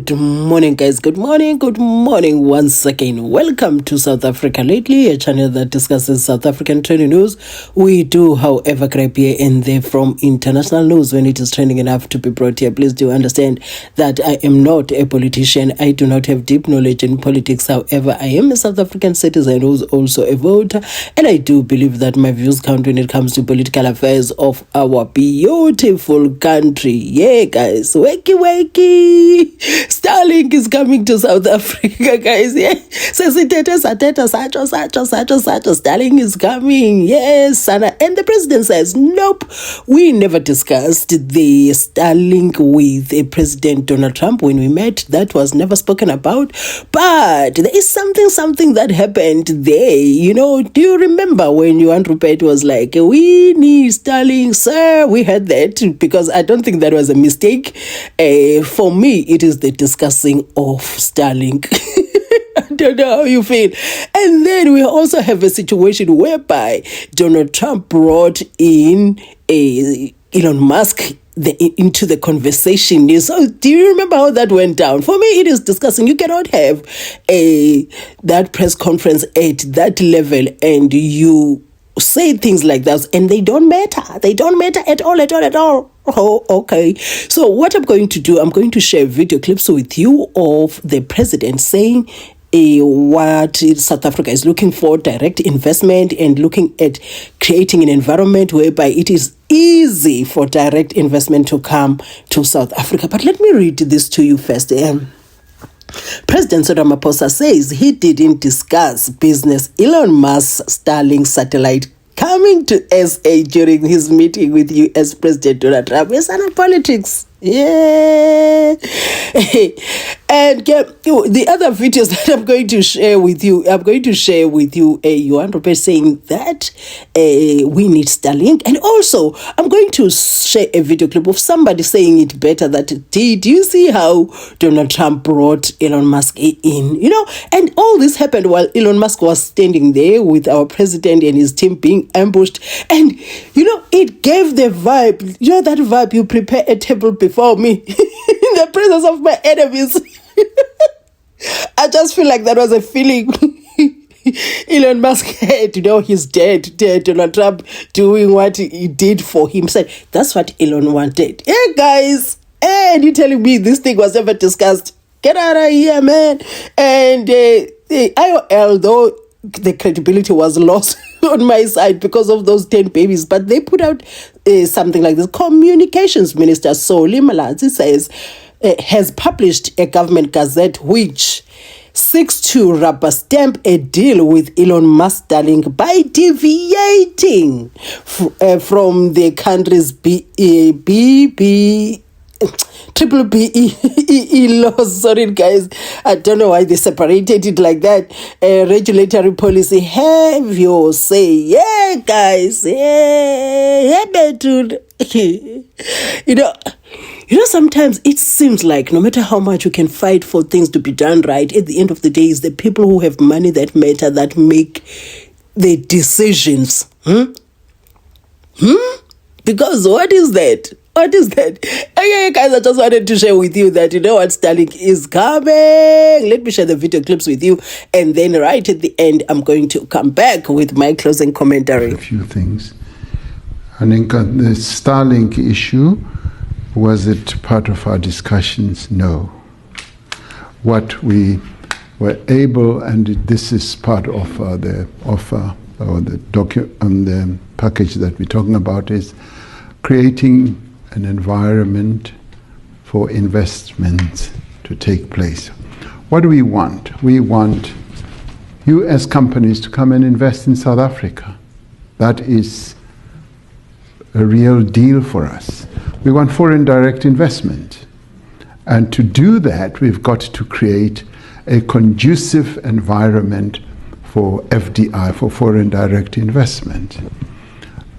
Good morning, guys. Good morning once again. Welcome to South Africa Lately, a channel that discusses South African trending news. We do, however, grab here and there from international news when it is trending enough to be brought here. Please do understand that I am not a politician. I do not have deep knowledge in politics. However, I am a South African citizen who's also a voter, and I do believe that my views count when it comes to political affairs of our beautiful country. Yeah, guys. Wakey. Starlink is coming to South Africa, guys. Yeah. Starlink is coming. Yes. And the president says, nope, we never discussed the Starlink with President Donald Trump when we met. That was never spoken about. But there is something that happened there. You know, do you remember when Johan Rupert was like, we need Starlink, sir? We heard that because I don't think that was a mistake. For me, it is the discussing of Starlink. I don't know how you feel. And then we also have a situation whereby Donald Trump brought in Elon Musk into the conversation. So do you remember how that went down? For me, it is discussing. You cannot have that press conference at that level and you say things like that and they don't matter. They don't matter at all. Oh, okay. So what I'm going to do, I'm going to share video clips with you of the president saying what South Africa is looking for, direct investment, and looking at creating an environment whereby it is easy for direct investment to come to South Africa. But let me read this to you first. President RAMAPHOSA says he didn't discuss business Elon Musk's Starlink satellite coming to SA during his meeting with US President Donald Trump. It's not politics. Yeah. And the other videos that I'm going to share with you, Johan Rupert saying that we need Starlink. And also, I'm going to share a video clip of somebody saying it better, that did you see how Donald Trump brought Elon Musk in? You know, and all this happened while Elon Musk was standing there with our president and his team being ambushed. And, you know, it gave the vibe, you know, that vibe, you prepare a table before me in the presence of my enemies. I just feel like that was a feeling Elon Musk had, you know, he's dead. Donald Trump doing what he did for him. Said, that's what Elon wanted. Yeah, guys. And you telling me this thing was never discussed? Get out of here, man. And IOL, though, the credibility was lost on my side because of those 10 babies, but they put out something like this. Communications Minister Solly Malatsi says has published a government gazette which seeks to rubber stamp a deal with Elon Musk Starlink by deviating from the country's BBE laws. Sorry, guys. I don't know why they separated it like that. Regulatory policy. Have your say. Yeah, guys. Yeah, dude. You know, sometimes it seems like no matter how much you can fight for things to be done right, at the end of the day, it's the people who have money that matter, that make the decisions. Because what is that? Okay, guys, I just wanted to share with you that, you know what, Starlink is coming. Let me share the video clips with you. And then right at the end, I'm going to come back with my closing commentary. A few things. I think the Starlink issue, was it part of our discussions? No. What we were able, and this is part of the offer or the the package that we're talking about, is creating an environment for investment to take place. What do we want? We want US companies to come and invest in South Africa. That is a real deal for us. We want foreign direct investment. And to do that, we've got to create a conducive environment for FDI, for foreign direct investment.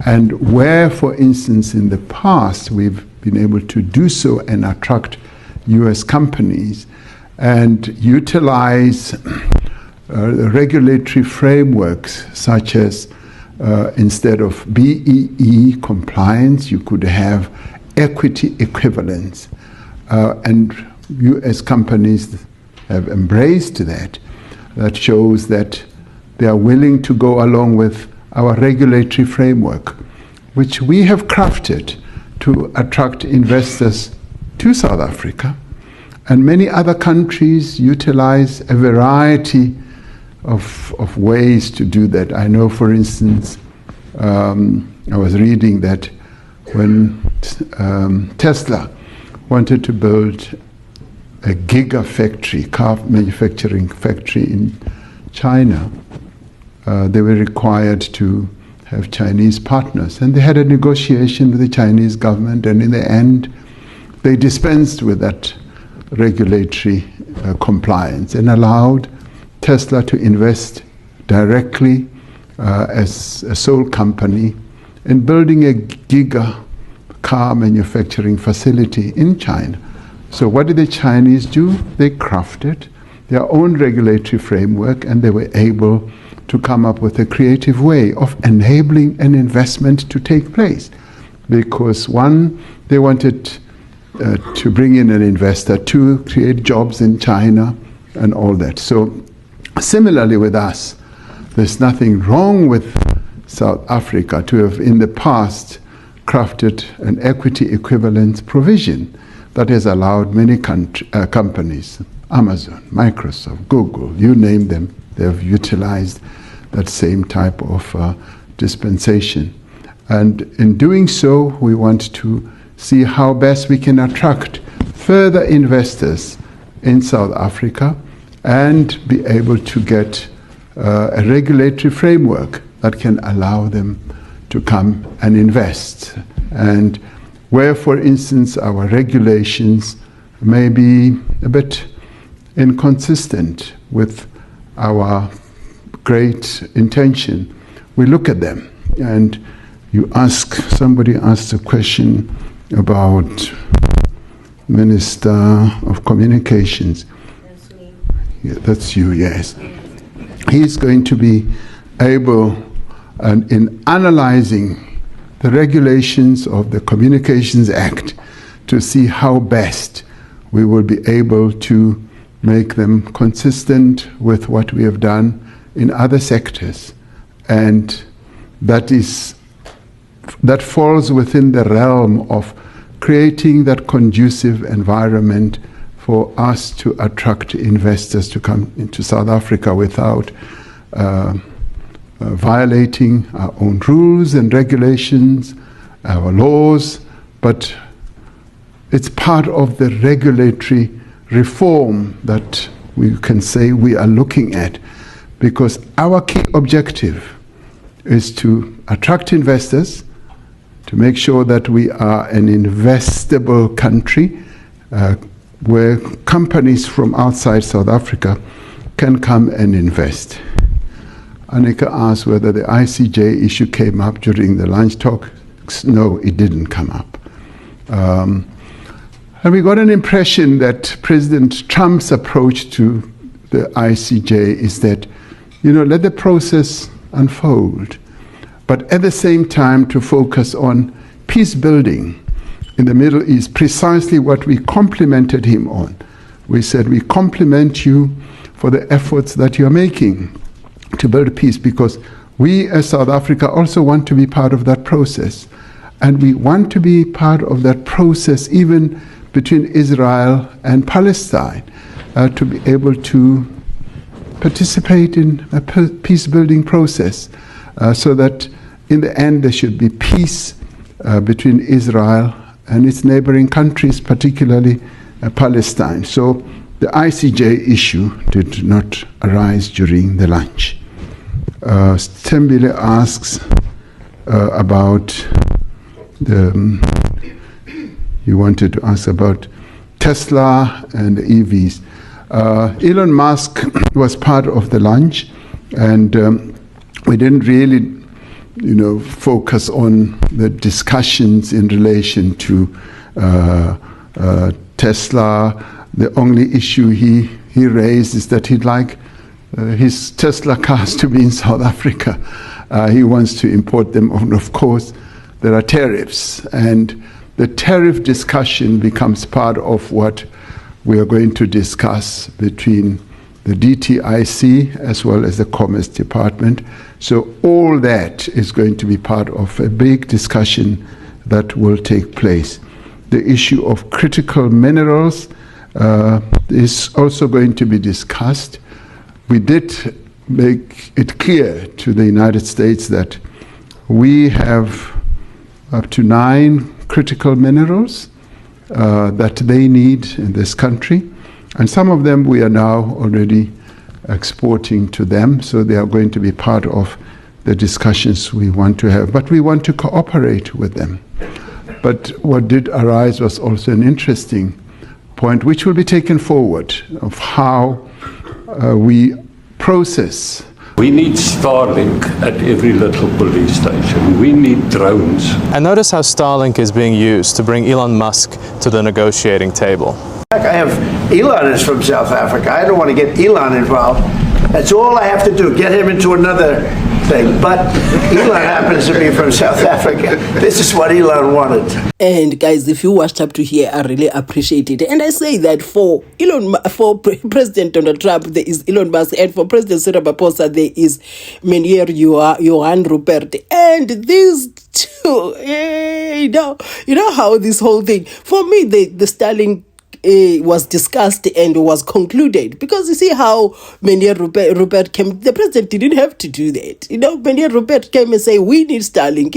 And where, for instance, in the past, we've been able to do so and attract US companies and utilize regulatory frameworks such as instead of BEE compliance, you could have equity equivalence. And US companies have embraced that. That shows that they are willing to go along with our regulatory framework, which we have crafted to attract investors to South Africa. And many other countries utilize a variety of ways to do that. I know, for instance, I was reading that when Tesla wanted to build a gigafactory, car manufacturing factory in China, they were required to have Chinese partners. And they had a negotiation with the Chinese government, and in the end, they dispensed with that regulatory compliance and allowed Tesla to invest directly as a sole company in building a giga car manufacturing facility in China. So what did the Chinese do? They crafted their own regulatory framework, and they were able to come up with a creative way of enabling an investment to take place. Because one, they wanted to bring in an investor, to create jobs in China and all that. So similarly with us, there's nothing wrong with South Africa to have in the past crafted an equity equivalent provision that has allowed many companies, Amazon, Microsoft, Google, you name them, they have utilized that same type of dispensation. And in doing so, we want to see how best we can attract further investors in South Africa and be able to get a regulatory framework that can allow them to come and invest. And where, for instance, our regulations may be a bit inconsistent with our great intention, we look at them. And somebody asked a question about Minister of Communications. That's me. Yeah, that's you, yes. He's going to be able, in analyzing the regulations of the Communications Act, to see how best we will be able to make them consistent with what we have done in other sectors. And that falls within the realm of creating that conducive environment for us to attract investors to come into South Africa without violating our own rules and regulations, our laws, but it's part of the regulatory reform that we can say we are looking at, because our key objective is to attract investors, to make sure that we are an investable country where companies from outside South Africa can come and invest. Annika asked whether the ICJ issue came up during the lunch talk. No, it didn't come up. And we got an impression that President Trump's approach to the ICJ is that, let the process unfold, but at the same time to focus on peace building in the Middle East, precisely what we complimented him on. We said, we compliment you for the efforts that you're making to build peace, because we as South Africa also want to be part of that process. And we want to be part of that process even between Israel and Palestine, to be able to participate in a peace-building process, so that in the end there should be peace between Israel and its neighboring countries, particularly Palestine. So the ICJ issue did not arise during the lunch. Stembile asks about you wanted to ask about Tesla and the EVs. Elon Musk was part of the lunch, and we didn't really, focus on the discussions in relation to Tesla. The only issue he raised is that he'd like his Tesla cars to be in South Africa. He wants to import them, and of course there are tariffs, and the tariff discussion becomes part of what we are going to discuss between the DTIC as well as the Commerce Department. So all that is going to be part of a big discussion that will take place. The issue of critical minerals is also going to be discussed. We did make it clear to the United States that we have up to 9 critical minerals that they need in this country. And some of them we are now already exporting to them, so they are going to be part of the discussions we want to have. But we want to cooperate with them. But what did arise was also an interesting point, which will be taken forward, of how we process. We need Starlink at every little police station. We need drones. And notice how Starlink is being used to bring Elon Musk to the negotiating table. I have Elon is from South Africa. I don't want to get Elon involved. That's all I have to do, get him into another thing. But Elon happens to be from South Africa. This is what Elon wanted. And guys, if you watched up to here, I really appreciate it. And I say that for President Donald Trump, there is Elon Musk, and for President RAMAPHOSA, there is MANYI, Johan Rupert, and these two. You know how this whole thing, for me, the Starlink was discussed and was concluded, because you see how MANYI Rupert came. The president didn't have to do that. You know, MANYI Rupert came and say we need Starlink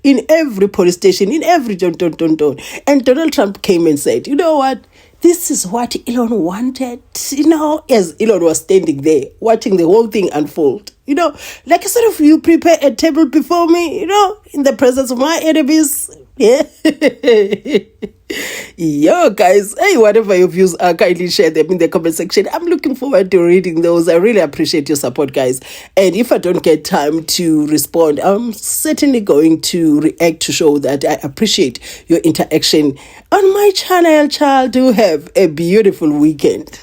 in every police station, in every and Donald Trump came and said, you know what, this is what Elon wanted. You know, as Elon was standing there watching the whole thing unfold. You know, like sort of, you prepare a table before me, you know, in the presence of my enemies. Yeah. Yo, guys, hey, whatever your views are, kindly share them in the comment section. I'm looking forward to reading those. I really appreciate your support, guys. And if I don't get time to respond, I'm certainly going to react to show that I appreciate your interaction on my channel, child. Do have a beautiful weekend.